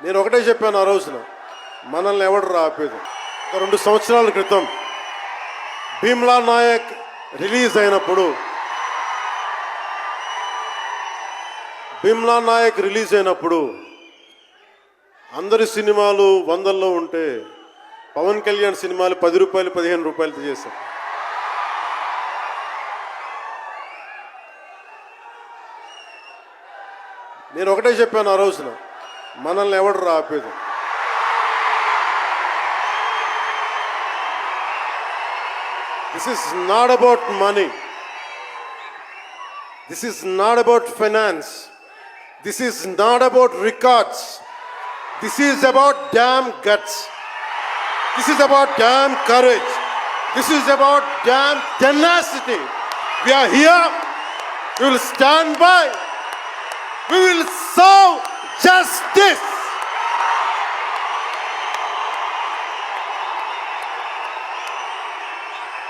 నేను ఒకటే చెప్పాను ఆ రోజున, మనల్ని ఎవడు ఆపేది. ఒక 2 సంవత్సరాల క్రితం భీమ్లా నాయక్ రిలీజ్ అయినప్పుడు అందరి సినిమాలు 100లో ఉంటే పవన్ కళ్యాణ్ సినిమాలు 10 రూపాయలు 15 రూపాయలతో చేశారు. నేను ఒకటే చెప్పాను ఆ రోజున, మనల్ని ఎవడు ఆపేది. This is not about money. This is not about finance. This is not about records. This is about damn guts. This is about damn courage. This is about damn tenacity. We are here. We will stand by. We will serve justice.